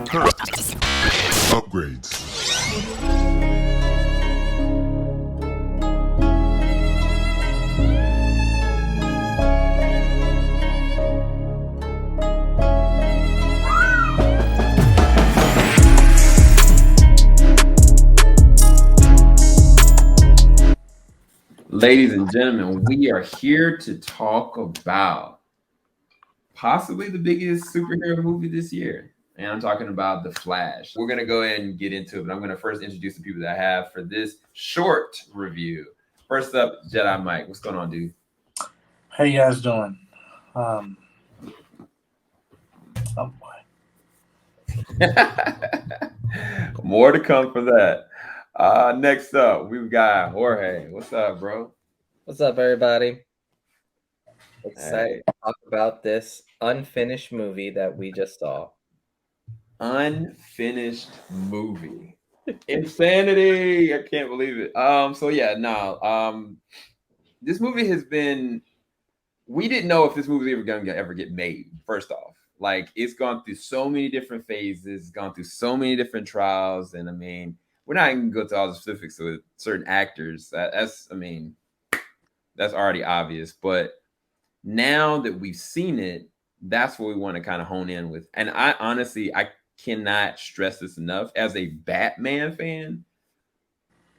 Upgrades. Ladies and gentlemen, we are here to talk about possibly the biggest superhero movie this year. And I'm talking about The Flash. We're going to go ahead and get into it, but I'm going to first introduce the people that I have for this short review. First up, Jedi Mike. What's going on, dude? How you guys doing? Oh boy. More to come for that. Next up, we've got Jorge. What's up, bro? What's up, everybody? Excited to talk about this unfinished movie that we just saw. Unfinished movie. Insanity. I can't believe it. This movie has been, we didn't know if this movie was ever gonna ever get made, first off. Like, it's gone through so many different phases, gone through so many different trials, and I mean, we're not even gonna go to all the specifics with certain actors. That's already obvious. But now that we've seen it, that's what we want to kind of hone in with. And I honestly, I cannot stress this enough. As a Batman fan,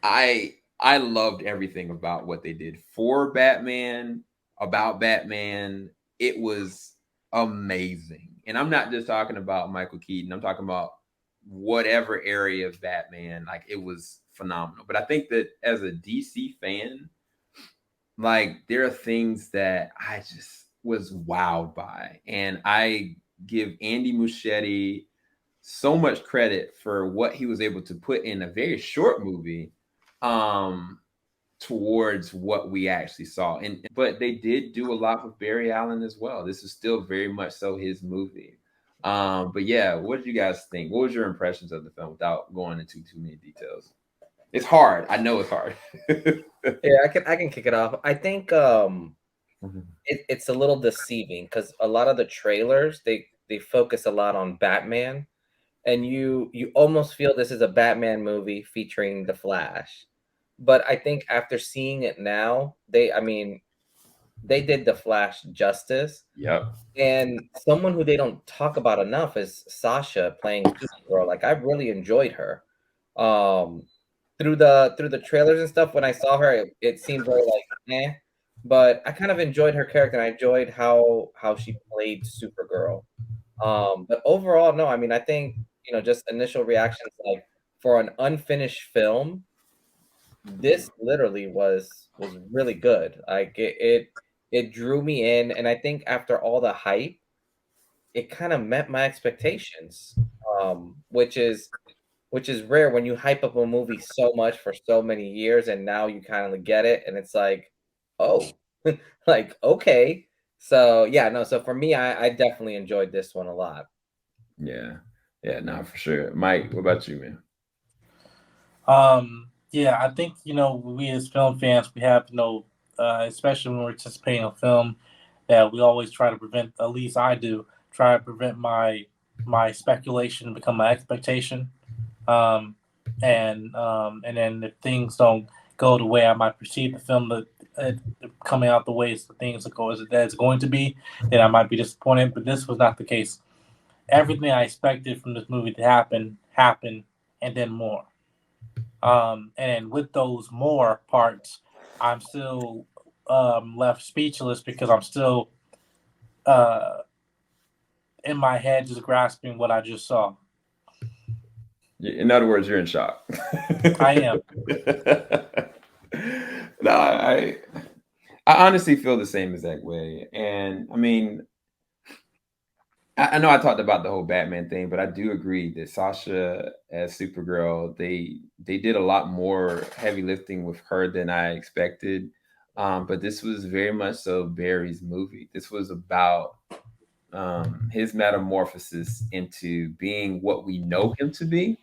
I loved everything about what they did for Batman, about Batman. It was amazing. And I'm not just talking about Michael Keaton. I'm talking about whatever area of Batman. Like, it was phenomenal. But I think that as a DC fan, like, there are things that I just was wowed by. And I give Andy Muschietti so much credit for what he was able to put in a very short movie towards what we actually saw. But they did do a lot with Barry Allen as well. This is still very much so his movie. But yeah, what did you guys think? What was your impressions of the film without going into too many details? It's hard. I know it's hard. Yeah, I can kick it off. I think it's a little deceiving because a lot of the trailers they focus a lot on Batman, and you almost feel this is a Batman movie featuring the Flash. But I think after seeing it now, they did the Flash justice. Yep. And someone who they don't talk about enough is Sasha playing Supergirl. Like, I really enjoyed her. Through the trailers and stuff, when I saw her, it seemed very like but I kind of enjoyed her character, and I enjoyed how she played Supergirl. But overall, no, I mean, I think, just initial reactions, like, for an unfinished film, this literally was really good. Like, it drew me in, and I think after all the hype, it kind of met my expectations, which is rare when you hype up a movie so much for so many years, and now you kind of get it, and it's like, oh, like, okay. So yeah, no. So for me, I definitely enjoyed this one a lot. Yeah, no, for sure. Mike, what about you, man? Yeah, I think we as film fans, we have especially when we're anticipating a film, that we always try to prevent. At least I do try to prevent my speculation to become my expectation. And then if things don't go the way I might perceive the film coming out the way the things that it's going to be, then I might be disappointed. But this was not the case. Everything I expected from this movie to happen happened, and then more. And with those more parts, I'm still left speechless because I'm still in my head just grasping what I just saw. In other words, you're in shock. I am. No, I honestly feel the same exact way. And I mean, I know I talked about the whole Batman thing, but I do agree that Sasha as Supergirl, they did a lot more heavy lifting with her than I expected. But this was very much so Barry's movie. This was about his metamorphosis into being what we know him to be.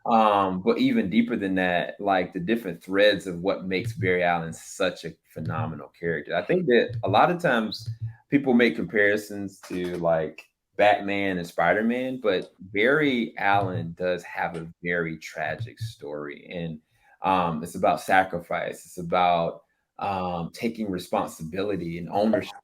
But even deeper than that, like the different threads of what makes Barry Allen such a phenomenal character. I think that a lot of times people make comparisons to like Batman and Spider-Man, but Barry Allen does have a very tragic story, and it's about sacrifice. It's about taking responsibility and ownership.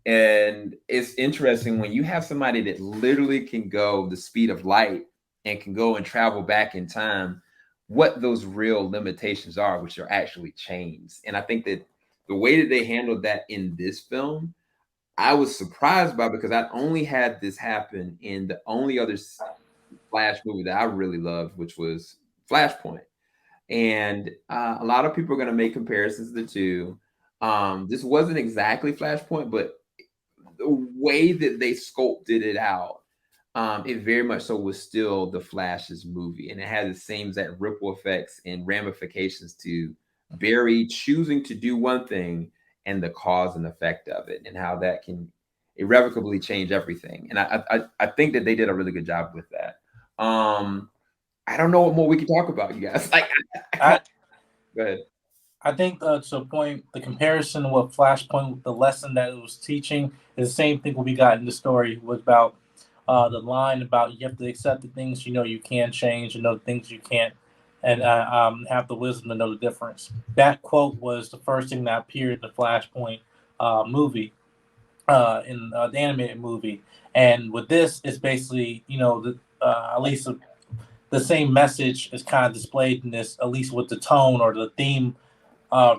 And it's interesting when you have somebody that literally can go the speed of light and can go and travel back in time, what those real limitations are, which are actually chains. And I think that the way that they handled that in this film, I was surprised by, because I only had this happen in the only other Flash movie that I really loved, which was Flashpoint. And a lot of people are going to make comparisons to the two. This wasn't exactly Flashpoint, but the way that they sculpted it out, it very much so was still the Flash's movie, and it had the same exact ripple effects and ramifications to Barry choosing to do one thing and the cause and effect of it, and how that can irrevocably change everything. And I think that they did a really good job with that. I don't know what more we can talk about, you guys. Like, go ahead. I think to a point, the comparison with Flashpoint, the lesson that it was teaching, is the same thing we got in the story was about the line about you have to accept the things you know you can change and know the things you can't, and have the wisdom to know the difference. That quote was the first thing that appeared in the Flashpoint movie, in the animated movie. And with this, it's basically, at least the same message is kind of displayed in this, at least with the tone or the theme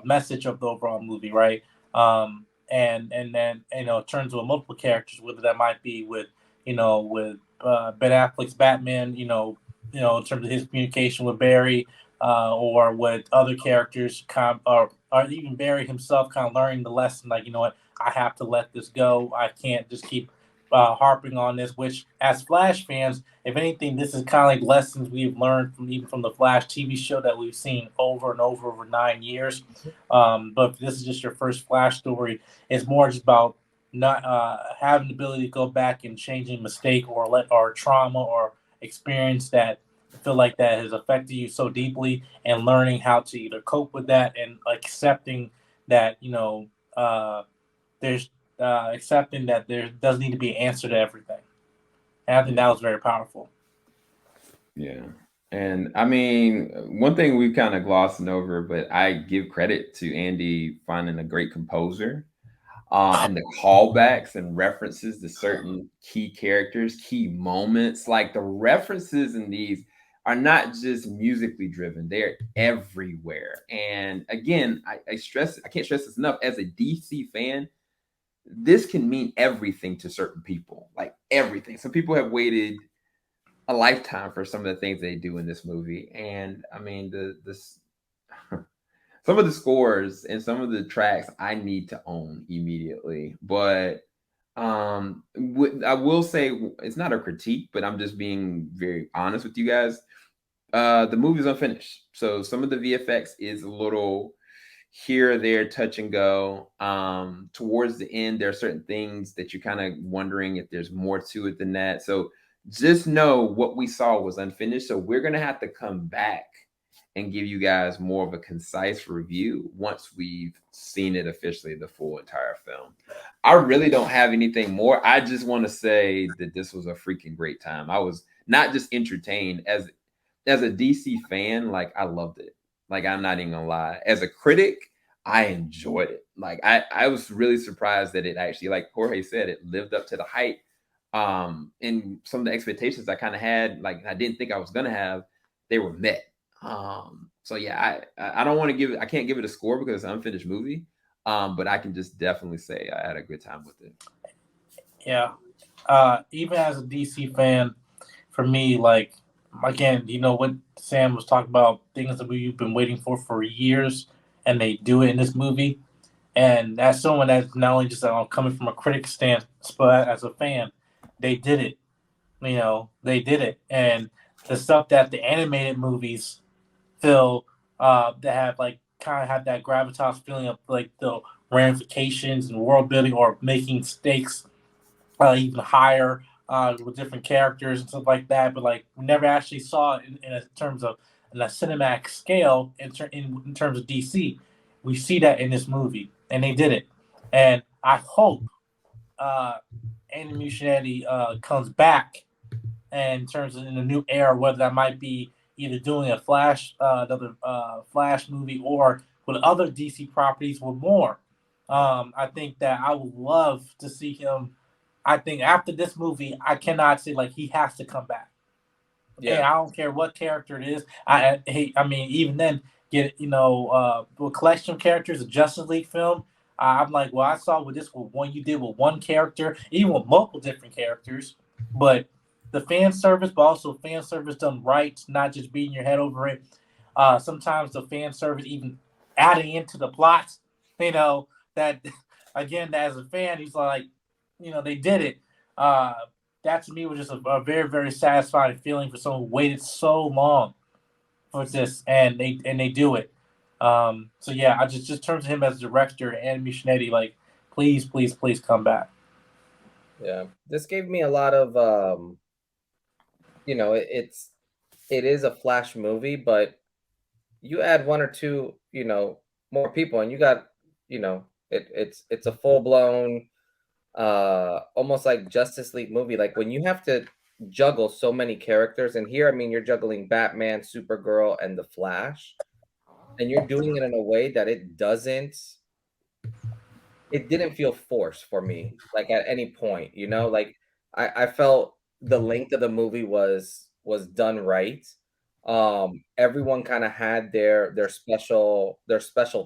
message of the overall movie, right? And then in terms of multiple characters, whether that might be with Ben Affleck's Batman, in terms of his communication with Barry, or with other characters, or even Barry himself, kind of learning the lesson, like, you know what, I have to let this go. I can't just keep harping on this. Which, as Flash fans, if anything, this is kind of like lessons we've learned from the Flash TV show that we've seen over and over 9 years. But if this is just your first Flash story, it's more just about not having the ability to go back and changing mistake or trauma or experience that feel like that has affected you so deeply, and learning how to either cope with that and accepting that there's accepting that there doesn't need to be an answer to everything. And I think that was very powerful. Yeah. And I mean, one thing we've kind of glossing over, but I give credit to Andy finding a great composer, and the callbacks and references to certain key characters, key moments. Like, the references in these are not just musically driven, they're everywhere. And again, I can't stress this enough. As a DC fan, this can mean everything to certain people, like everything. Some people have waited a lifetime for some of the things they do in this movie. And I mean, some of the scores and some of the tracks I need to own immediately. But I will say, it's not a critique, but I'm just being very honest with you guys. The movie's unfinished, so some of the VFX is a little here or there, touch and go. Towards the end, there are certain things that you're kind of wondering if there's more to it than that. So just know what we saw was unfinished. So we're gonna have to come back and give you guys more of a concise review once we've seen it officially, the full entire film. I really don't have anything more. I just want to say that this was a freaking great time. I was not just entertained as a DC fan, like, I loved it. Like, I'm not even gonna lie. As a critic, I enjoyed it. Like, I was really surprised that it actually, like Jorge said, it lived up to the hype. And some of the expectations I kind of had, like, I didn't think I was gonna have, they were met. So yeah, I don't want to give it, I can't give it a score because it's an unfinished movie. But I can just definitely say I had a good time with it. Yeah. Even as a DC fan, for me, like, again, what Sam was talking about, things that we've been waiting for years, and they do it in this movie. And that's someone that's not only just coming from a critic stance, but as a fan, they did it. They did it. And the stuff that the animated movies feel, that have, like, kind of have that gravitas feeling of, like, the ramifications and world building, or making stakes even higher, with different characters and stuff like that. But, like, we never actually saw it in terms of in a cinematic scale in terms of DC. We see that in this movie, and they did it. And I hope Andy Muschietti comes back, and in terms of in a new era, whether that might be either doing a Flash, another Flash movie, or with other DC properties with more. I think that I would love to see him. I think after this movie, I cannot say like he has to come back. And I don't care what character it is. I mean, even then, get with collection of characters, a Justice League film. I'm like, well, I saw with this with one you did with one character, even with multiple different characters, but the fan service, but also fan service done right, not just beating your head over it. Sometimes the fan service even adding into the plot, that again, as a fan, he's like, they did it. That to me was just a very, very satisfying feeling for someone who waited so long for this, and they do it. So yeah, I just turn to him as director and Muschietti, like, please, please, please come back. Yeah, this gave me a lot of it is a Flash movie, but you add one or two, more people, and you got, it's a full blown, almost like Justice League movie. Like when you have to juggle so many characters, and here, I mean, you're juggling Batman, Supergirl, and the Flash, and you're doing it in a way that it didn't feel forced for me, like at any point, like I felt the length of the movie was done right. Everyone kind of had their special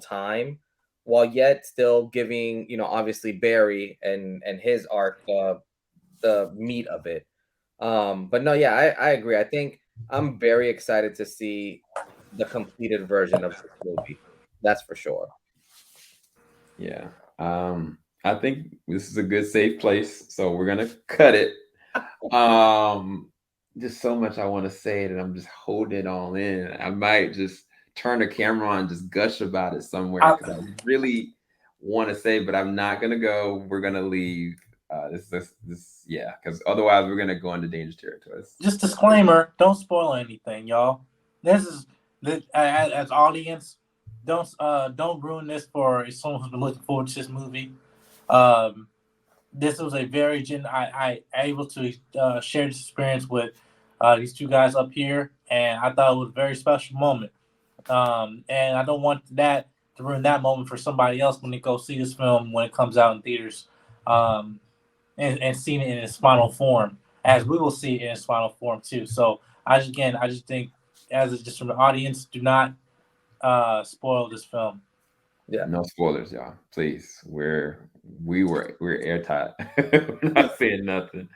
time, while yet still giving, obviously Barry and his arc the meat of it. But no, yeah, I agree. I think I'm very excited to see the completed version of this movie. That's for sure. Yeah. I think this is a good safe place, so we're gonna cut it. Just so much I want to say that I'm just holding it all in. I might just turn the camera on and just gush about it somewhere because I really want to say, but I'm not gonna go. We're gonna leave. Yeah, because otherwise we're gonna go into dangerous territory. Just disclaimer: don't spoil anything, y'all. This is as audience, don't ruin this for someone who's been looking forward to this movie. This was a very I able to share this experience with these two guys up here, and I thought it was a very special moment. And I don't want that to ruin that moment for somebody else when they go see this film when it comes out in theaters, and seeing it in its final form, as we will see it in its final form too. So I just think, just from the audience, do not spoil this film. Yeah, no spoilers, y'all. Please, we're airtight. We're not saying nothing.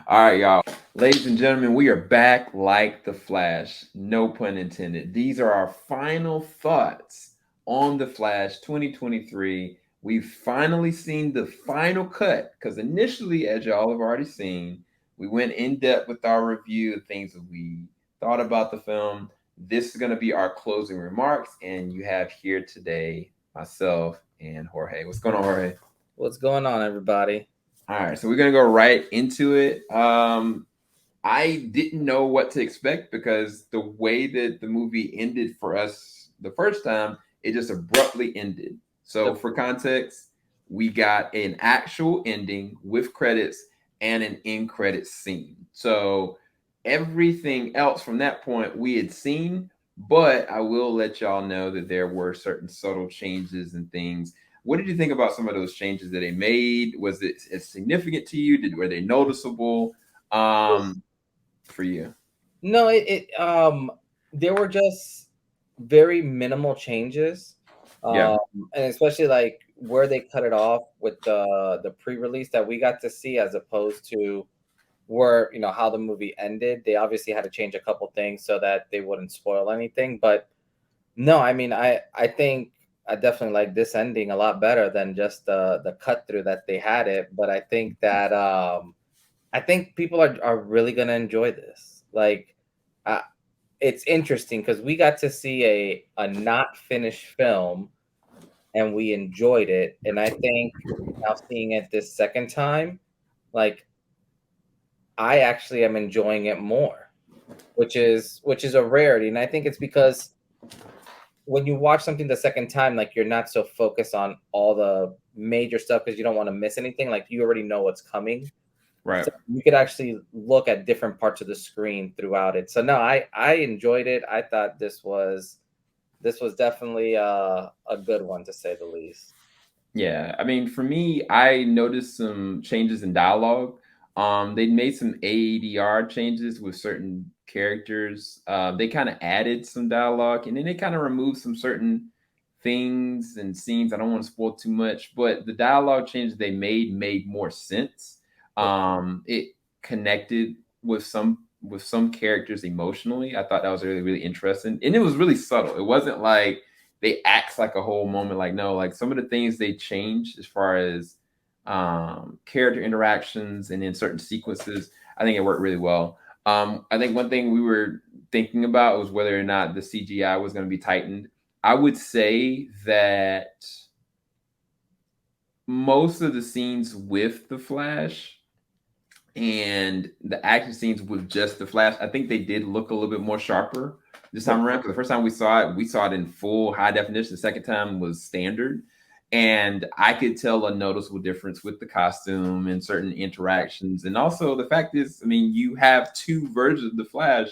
All right, y'all. Ladies and gentlemen, we are back like the Flash. No pun intended. These are our final thoughts on the Flash 2023. We've finally seen the final cut because initially, as y'all have already seen, we went in depth with our review of things that we thought about the film. This is going to be our closing remarks, and you have here today myself and Jorge. What's going on, Jorge? What's going on, everybody? All right, so we're gonna go right into it. I didn't know what to expect because the way that the movie ended for us the first time, it just abruptly ended. So for context, we got an actual ending with credits and an end credits scene. So everything else from that point we had seen, but I will let y'all know that there were certain subtle changes and things. What did you think about some of those changes that they made? Was it as significant to you? Were they noticeable for you? No, there were just very minimal changes. Yeah. And especially like where they cut it off with the pre-release that we got to see, as opposed to where, how the movie ended. They obviously had to change a couple things so that they wouldn't spoil anything. But no, I mean, I think I definitely like this ending a lot better than just the cut through that they had it. But I think that I think people are really gonna enjoy this. Like, it's interesting because we got to see a not finished film, and we enjoyed it. And I think now seeing it this second time, like, I actually am enjoying it more, which is a rarity. And I think it's because when you watch something the second time, like, you're not so focused on all the major stuff because you don't want to miss anything. Like, you already know what's coming. Right. So you could actually look at different parts of the screen throughout it. So no, I enjoyed it. I thought this was definitely a good one, to say the least. Yeah, I mean, for me, I noticed some changes in dialogue. They made some ADR changes with certain characters. They kind of added some dialogue, and then they kind of removed some certain things and scenes. I don't want to spoil too much, but the dialogue changes they made more sense. It connected with some characters emotionally. I thought that was really really interesting, and it was really subtle. It wasn't like they act like a whole moment. Like, no, like some of the things they changed as far as character interactions and in certain sequences, I think it worked really well. I think one thing we were thinking about was whether or not the CGI was going to be tightened. I would say that most of the scenes with the Flash and the action scenes with just the Flash, I think they did look a little bit more sharper this time around. Because the first time we saw it in full high definition. The second time was standard, and I could tell a noticeable difference with the costume and certain interactions. And also the fact is, I mean, you have two versions of the Flash,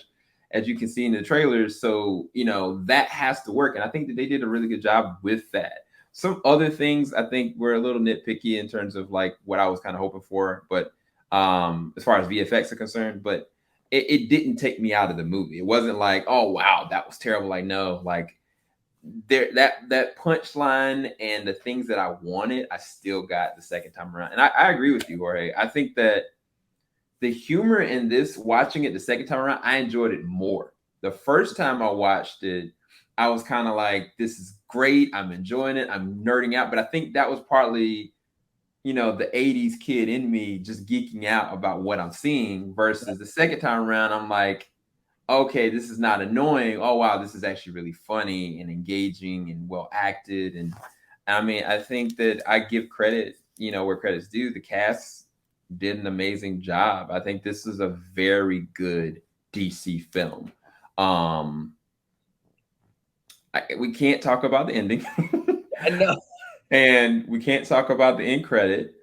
as you can see in the trailers. So that has to work, and I think that they did a really good job with that. Some other things I think were a little nitpicky in terms of like what I was kind of hoping for, but as far as VFX are concerned, but it didn't take me out of the movie. It wasn't like, oh wow, that was terrible. Like, no, like there that punchline and the things that I wanted, I still got the second time around. And I agree with you, Jorge. I think that the humor in this, watching it the second time around, I enjoyed it more. The first time I watched it, I was kind of like, this is great. I'm enjoying it. I'm nerding out. But I think that was partly the 80s kid in me just geeking out about what I'm seeing, versus the second time around, I'm like, okay, this is not annoying. Oh, wow, this is actually really funny and engaging and well acted. And I mean, I think that I give credit, where credit's due. The cast did an amazing job. I think this is a very good DC film. We can't talk about the ending. I know. And we can't talk about the end credit.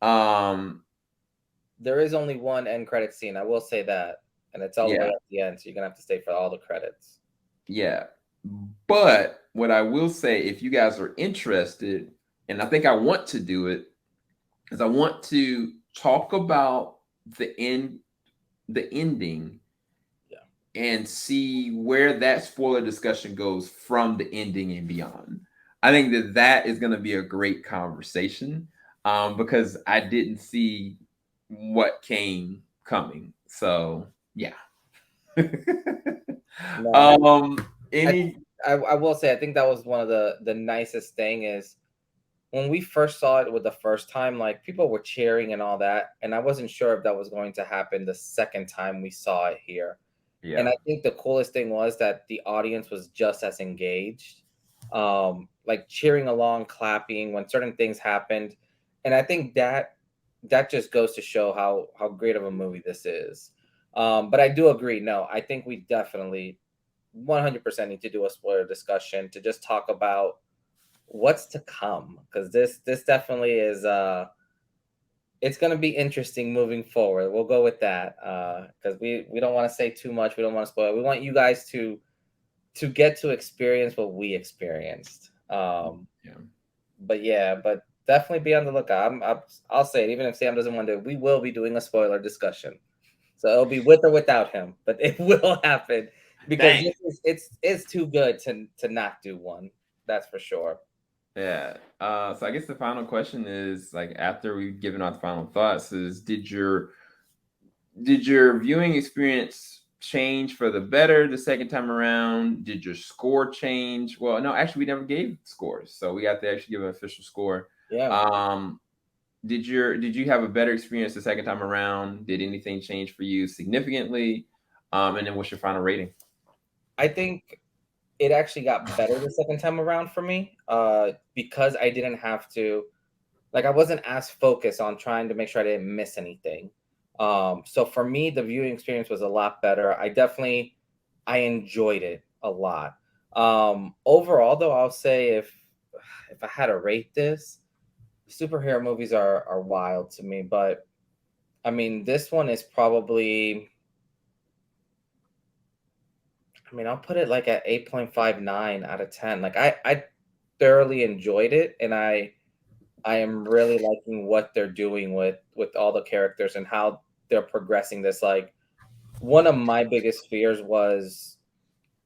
There is only one end credit scene. I will say that, and it's all the way at the end, so you're gonna have to stay for all the credits. Yeah, but what I will say, if you guys are interested, and I think I want to do it, is I want to talk about the ending, and see where that spoiler discussion goes from the ending and beyond. I think that is going to be a great conversation, because I didn't see what came coming. So yeah. No, Any? I will say, I think that was one of the nicest thing is when we first saw it with the first time, like people were cheering and all that, and I wasn't sure if that was going to happen the second time we saw it here. Yeah. And I think the coolest thing was that the audience was just as engaged, like cheering along, clapping when certain things happened. And I think that just goes to show how great of a movie this is. But I do agree. No, I think we definitely 100% need to do a spoiler discussion to just talk about what's to come, because this definitely is it's going to be interesting moving forward. We'll go with that, because we don't want to say too much. We don't want to spoil. We want you guys to get to experience what we experienced. But definitely be on the lookout. I'll say it, even if Sam doesn't want to. We will be doing a spoiler discussion, so it'll be with or without him, but it will happen because it's too good to not do one. That's for sure. Yeah. So I guess the final question is, like, after we've given our final thoughts, is did your viewing experience change for the better the second time around? Did your score change? Well, no, actually, we never gave scores, so we got to actually give an official score. Yeah. Did you have a better experience the second time around? Did anything change for you significantly? And then what's your final rating? I think it actually got better the second time around for me, because I didn't have to, like, I wasn't as focused on trying to make sure I didn't miss anything. So for me, the viewing experience was a lot better. I enjoyed it a lot. Overall, though, I'll say if I had to rate this, superhero movies are wild to me, but I mean, this one is probably. I mean, I'll put it like at 8.59 out of 10. Like I thoroughly enjoyed it, and I am really liking what they're doing with all the characters and how they're progressing this. Like one of my biggest fears was,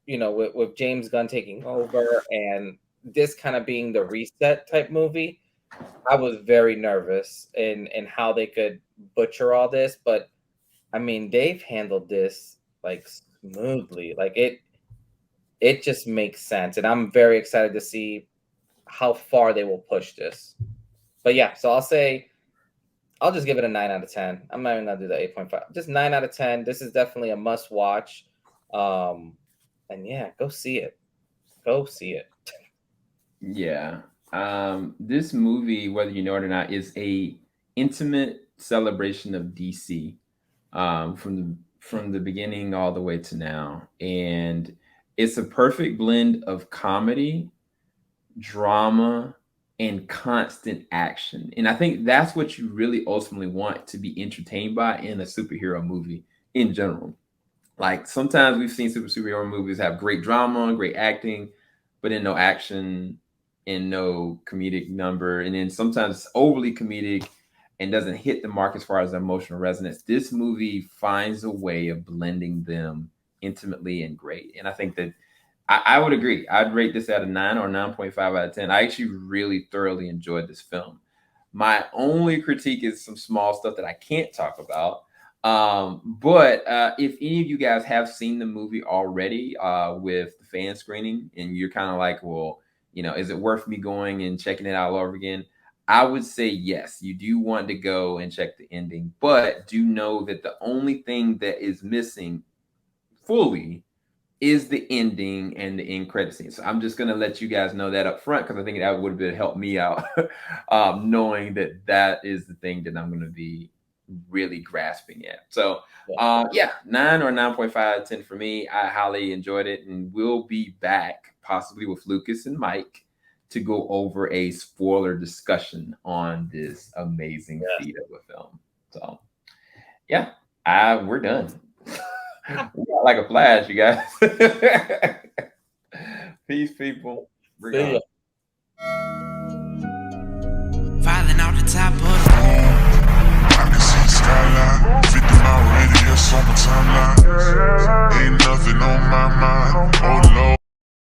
with James Gunn taking over and this kind of being the reset type movie. I was very nervous in how they could butcher all this, but I mean, they've handled this like smoothly. Like it just makes sense, and I'm very excited to see how far they will push this. But yeah, so I'll just give it a 9 out of 10. I'm not even gonna do the 8.5. Just 9 out of 10. This is definitely a must watch. And yeah, go see it. Go see it. Yeah. This movie, whether you know it or not, is a intimate celebration of DC, from the beginning all the way to now, and it's a perfect blend of comedy, drama, and constant action. And I think that's what you really ultimately want to be entertained by in a superhero movie in general. Like sometimes we've seen superhero movies have great drama, great acting, but then no action and no comedic number. And then sometimes it's overly comedic and doesn't hit the mark as far as emotional resonance. This movie finds a way of blending them intimately and great. And I think that I would agree. I'd rate this at a 9 or 9.5 out of 10. I actually really thoroughly enjoyed this film. My only critique is some small stuff that I can't talk about. But if any of you guys have seen the movie already with the fan screening and you're kind of like, well, is it worth me going and checking it out all over again? I would say yes, you do want to go and check the ending, but do know that the only thing that is missing fully is the ending and the end credit scene. So I'm just going to let you guys know that up front, because I think that would have helped me out knowing that is the thing that I'm going to be really grasping at. So 9 or 9.5 out of 10 for me. I highly enjoyed it, and we'll be back possibly with Lucas and Mike to go over a spoiler discussion on this amazing feat of a film. So we're done. We got like a flash, you guys. Peace, people. We're gone. Filing out the top of the I can see the skyline, 50 mile radius on my timeline. Ain't nothing on my mind. Oh Lord.